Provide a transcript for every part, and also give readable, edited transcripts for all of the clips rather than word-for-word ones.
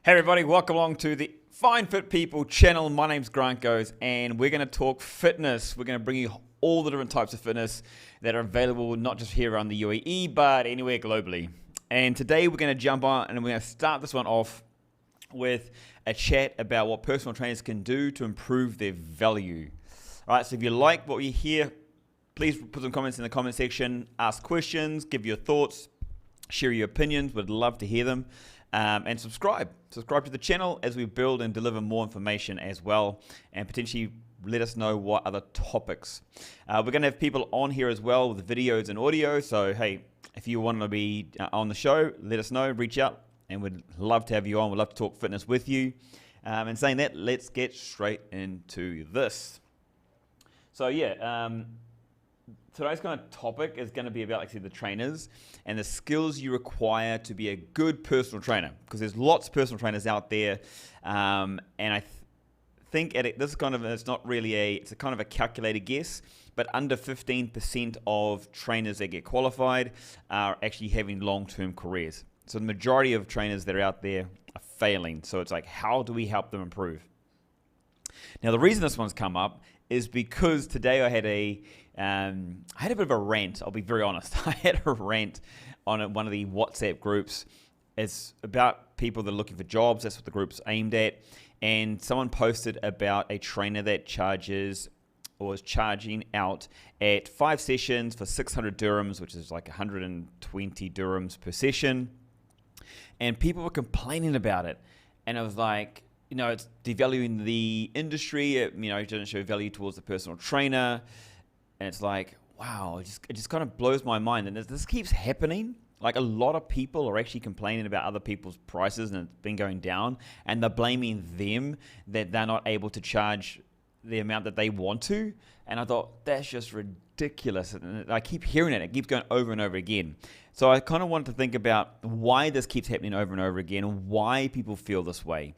Hey everybody, welcome along to the Fine Fit People channel. My name's Grant Goes and we're going to talk fitness. We're going to bring you all the different types of fitness that are available not just here around the UAE but anywhere globally. And today we're going to jump on and we're going to start this one off with a chat about what personal trainers can do to improve their value. Alright, so if you like what you hear, please put some comments in the comment section, ask questions, give your thoughts, share your opinions. We'd love to hear them. And subscribe to the channel as we build and deliver more information as well, and potentially let us know what other topics. We're going to have people on here as well with videos and audio, so hey, if you want to be on the show, let us know, reach out, and we'd love to have you on. We'd love to talk fitness with you. And saying that, let's get straight into this. So yeah, today's kind of topic is going to be about, like I said, the trainers and the skills you require to be a good personal trainer, because there's lots of personal trainers out there, and I think this is kind of, it's not really it's a kind of a calculated guess, but under 15% of trainers that get qualified are actually having long-term careers. So the majority of trainers that are out there are failing. So it's like, how do we help them improve? Now, the reason this one's come up is because today I had a bit of a rant. I'll be very honest. I had a rant on one of the WhatsApp groups. It's about people that are looking for jobs. That's what the group's aimed at. And someone posted about a trainer that charges or is charging out at 5 sessions for 600 dirhams, which is like 120 dirhams per session. And people were complaining about it. And I was like, you know, it's devaluing the industry. It doesn't show value towards the personal trainer. And it's like, wow, it just kind of blows my mind. And this keeps happening. Like, a lot of people are actually complaining about other people's prices and it's been going down. And they're blaming them that they're not able to charge the amount that they want to. And I thought, that's just ridiculous. And I keep hearing it. It keeps going over and over again. So I kind of wanted to think about why this keeps happening over and over again and why people feel this way.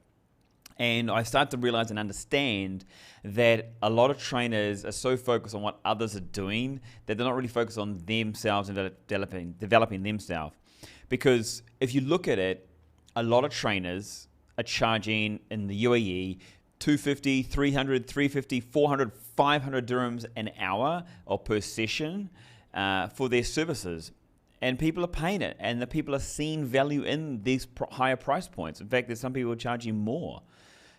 And I start to realize and understand that a lot of trainers are so focused on what others are doing that they're not really focused on themselves and developing themselves. Because if you look at it, a lot of trainers are charging in the UAE 250, 300, 350, 400, 500 dirhams an hour or per session for their services. And people are paying it, and the people are seeing value in these higher price points. In fact, there's some people charging more.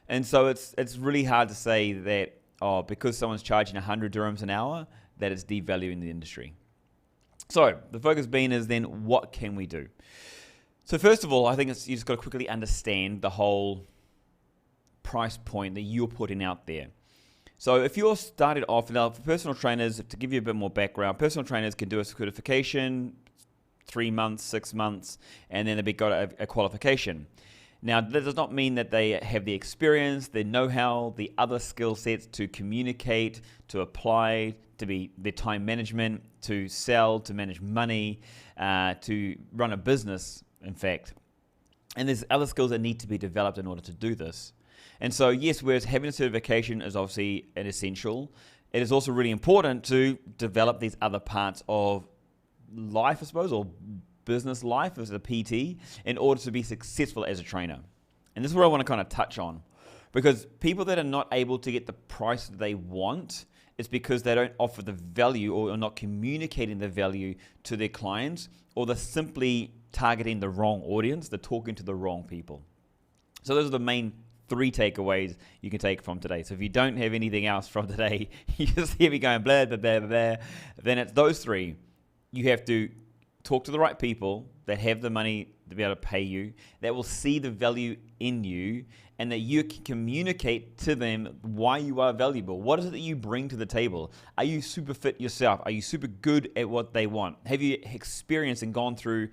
And so it's really hard to say that, because someone's charging 100 dirhams an hour, that it's devaluing the industry. So the focus being is then, what can we do? So first of all, I think you just got to quickly understand the whole price point that you're putting out there. So if you're started off, now for personal trainers, to give you a bit more background, personal trainers can do a certification, 3 months, 6 months, and then they've got a qualification. Now, that does not mean that they have the experience, the know-how, the other skill sets to communicate, to apply, to be their time management, to sell, to manage money, to run a business, in fact. And there's other skills that need to be developed in order to do this. And so, yes, whereas having a certification is obviously an essential, it is also really important to develop these other parts of life, I suppose, or business life as a PT in order to be successful as a trainer. And this is what I want to kind of touch on, because people that are not able to get the price that they want, it's because they don't offer the value or are not communicating the value to their clients, or they're simply targeting the wrong audience. They're talking to the wrong people. So those are the main 3 takeaways you can take from today. So if you don't have anything else from today, you just hear me going blah, blah, blah, blah, blah, then it's those 3. You have to talk to the right people that have the money to be able to pay you, that will see the value in you, and that you can communicate to them why you are valuable. What is it that you bring to the table? Are you super fit yourself? Are you super good at what they want? Have you experienced and gone through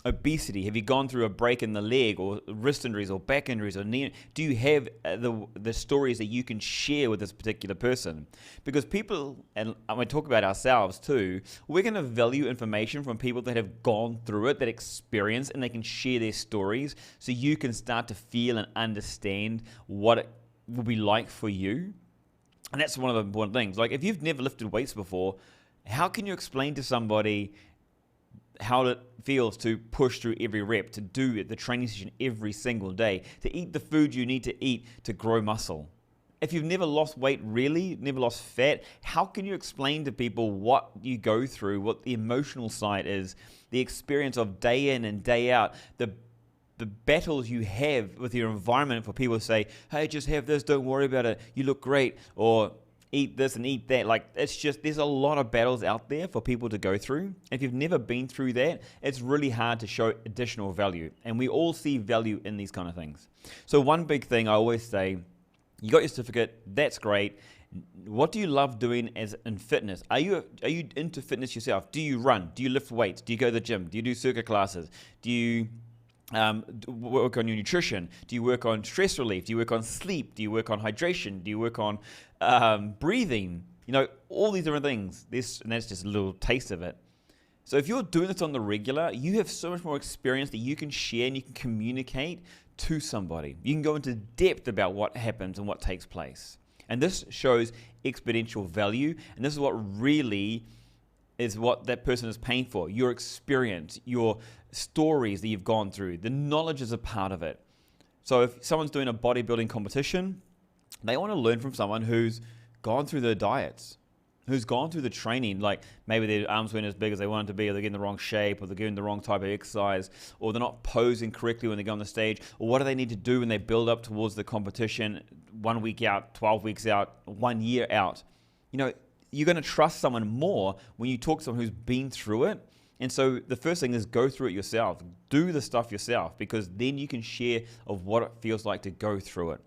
obesity? Have you gone through a break in the leg or wrist injuries or back injuries or knee? Do you have the stories that you can share with this particular person? Because people, and we talk about ourselves too, we're going to value information from people that have gone through it, that experience, and they can share their stories so you can start to feel and understand what it will be like for you. And that's one of the important things. Like, if you've never lifted weights before, how can you explain to somebody how it feels to push through every rep, to do the training session every single day, to eat the food you need to eat to grow muscle. If you've never lost weight really, never lost fat, how can you explain to people what you go through, what the emotional side is, the experience of day in and day out, the battles you have with your environment for people to say, hey, just have this, don't worry about it, you look great, or eat this and eat that. Like, it's just, there's a lot of battles out there for people to go through. If you've never been through that, it's really hard to show additional value. And we all see value in these kind of things. So one big thing I always say, you got your certificate, that's great. What do you love doing as in fitness? Are you into fitness yourself? Do you run? Do you lift weights? Do you go to the gym? Do you do circuit classes? Do you work on your nutrition? Do you work on stress relief? Do you work on sleep? Do you work on hydration? Do you work on breathing? You know, all these different things. And that's just a little taste of it. So if you're doing this on the regular, you have so much more experience that you can share and you can communicate to somebody. You can go into depth about what happens and what takes place. And this shows exponential value. And this is what really is what that person is paying for. Your experience, your stories that you've gone through, the knowledge is a part of it. So if someone's doing a bodybuilding competition, they want to learn from someone who's gone through the diets, who's gone through the training, like maybe their arms weren't as big as they wanted to be, or they're getting the wrong shape, or they're getting the wrong type of exercise, or they're not posing correctly when they go on the stage, or what do they need to do when they build up towards the competition 1 week out, 12 weeks out, 1 year out. You know, you're going to trust someone more when you talk to someone who's been through it. And so the first thing is go through it yourself. Do the stuff yourself, because then you can share of what it feels like to go through it.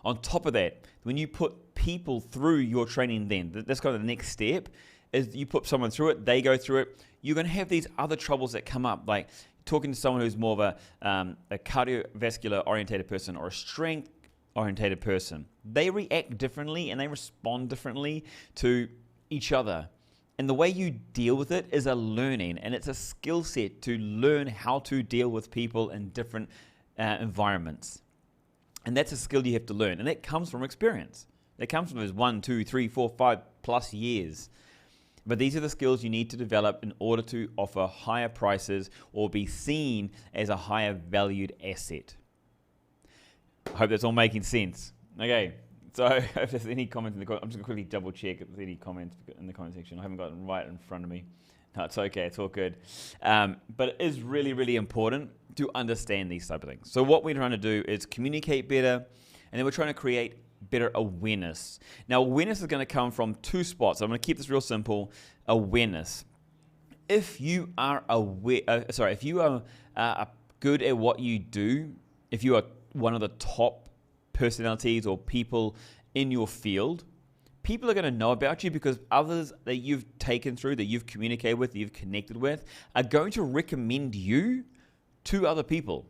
On top of that, when you put people through your training, then that's kind of the next step, is you put someone through it, they go through it, you're going to have these other troubles that come up, like talking to someone who's more of a cardiovascular orientated person or a strength orientated person. They react differently and they respond differently to each other. And the way you deal with it is a learning, and it's a skill set to learn how to deal with people in different environments. And that's a skill you have to learn. And that comes from experience. It comes from those 1, 2, 3, 4, 5+ years. But these are the skills you need to develop in order to offer higher prices or be seen as a higher valued asset. I hope that's all making sense. Okay, so if there's any comments in the comments, I'm just going to quickly double check if there's any comments in the comment section. I haven't got them right in front of me. No, it's okay, it's all good. But it is really, really important to understand these type of things. So what we're trying to do is communicate better, and then we're trying to create better awareness. Now, awareness is going to come from two spots. I'm going to keep this real simple. Awareness. If you are aware, if you are good at what you do, if you are one of the top personalities or people in your field, people are going to know about you because others that you've taken through, that you've communicated with, that you've connected with, are going to recommend you to other people.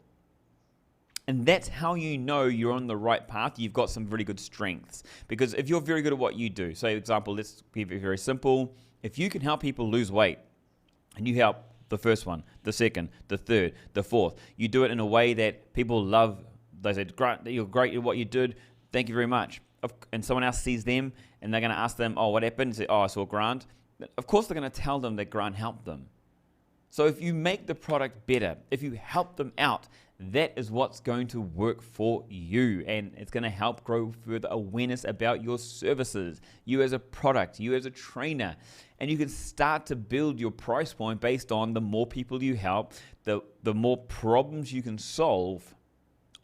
And that's how you know you're on the right path. You've got some really good strengths. Because if you're very good at what you do, so for example, let's keep it very simple. If you can help people lose weight, and you help the first one, the second, the third, the fourth, you do it in a way that people love. They say, "Grant, you're great at what you did. Thank you very much." And someone else sees them, and they're going to ask them, "Oh, what happened?" And say, "Oh, I saw Grant." Of course, they're going to tell them that Grant helped them. So if you make the product better, if you help them out, that is what's going to work for you, and it's going to help grow further awareness about your services, you as a product, you as a trainer, and you can start to build your price point based on the more people you help, the more problems you can solve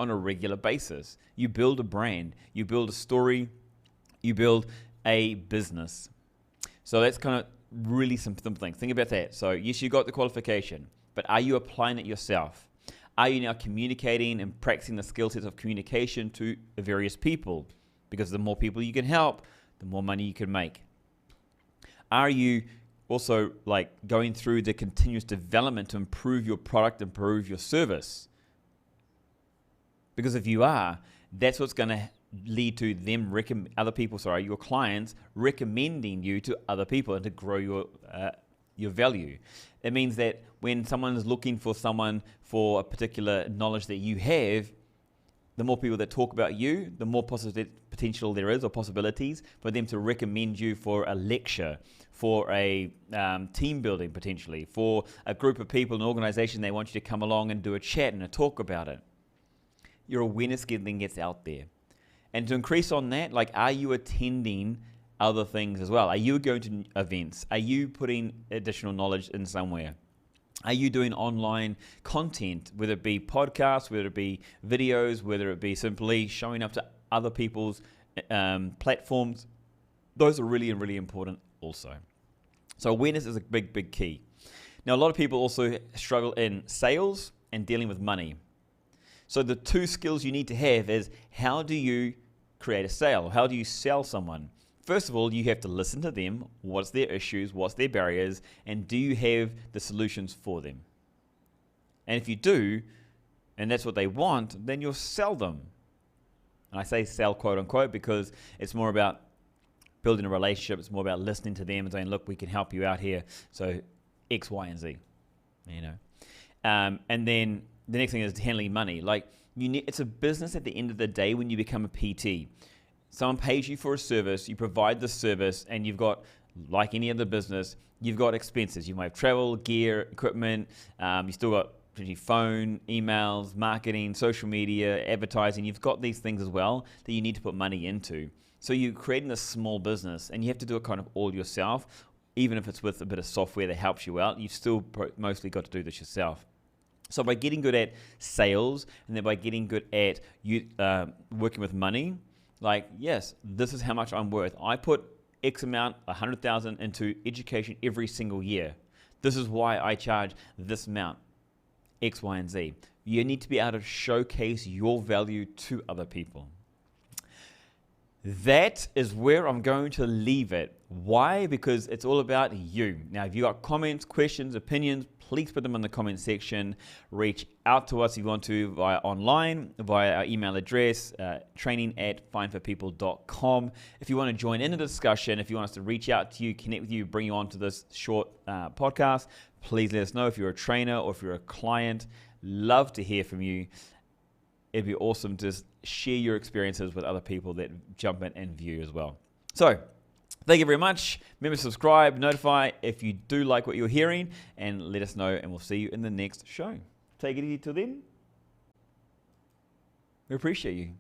on a regular basis. You build a brand, you build a story, you build a business. So that's kind of really simple things. Think about that. So yes, you got the qualification, but are you applying it yourself? Are you now communicating and practicing the skill sets of communication to various people? Because the more people you can help, the more money you can make. Are you also like going through the continuous development to improve your product, improve your service? Because if you are, that's what's going to lead to them your clients recommending you to other people and to grow your value. It means that when someone is looking for someone for a particular knowledge that you have, the more people that talk about you, the more potential there is or possibilities for them to recommend you for a lecture, for a team building potentially, for a group of people, an organization, they want you to come along and do a chat and a talk about it. Your awareness then gets out there. And to increase on that, like, are you attending other things as well? Are you going to events? Are you putting additional knowledge in somewhere? Are you doing online content, whether it be podcasts, whether it be videos, whether it be simply showing up to other people's platforms? Those are really, really important also. So awareness is a big, big key. Now, a lot of people also struggle in sales and dealing with money. So the two skills you need to have is, how do you create a sale? How do you sell someone? First of all, you have to listen to them. What's their issues? What's their barriers? And do you have the solutions for them? And if you do, and that's what they want, then you'll sell them. And I say sell, quote unquote, because it's more about building a relationship. It's more about listening to them and saying, look, we can help you out here. So X, Y, and Z, you know. And then the next thing is handling money. Like, it's a business at the end of the day when you become a PT. Someone pays you for a service, you provide the service, and you've got, like any other business, you've got expenses. You might have travel, gear, equipment, you still got phone, emails, marketing, social media, advertising. You've got these things as well that you need to put money into. So you're creating a small business, and you have to do it kind of all yourself. Even if it's with a bit of software that helps you out, you've still mostly got to do this yourself. So by getting good at sales, and then by getting good at working with money, like, yes, this is how much I'm worth. I put X amount, 100,000 into education every single year. This is why I charge this amount, X, Y, and Z. You need to be able to showcase your value to other people. That is where I'm going to leave it. Why? Because it's all about you. Now, if you got comments, questions, opinions, please put them in the comment section. Reach out to us if you want to via online, via our email address, training@findforpeople.com. If you want to join in the discussion, if you want us to reach out to you, connect with you, bring you on to this short podcast, please let us know. If you're a trainer or if you're a client, love to hear from you. It'd be awesome to share your experiences with other people that jump in and view as well. So, thank you very much. Remember to subscribe, notify if you do like what you're hearing, and let us know, and we'll see you in the next show. Take it easy till then. We appreciate you.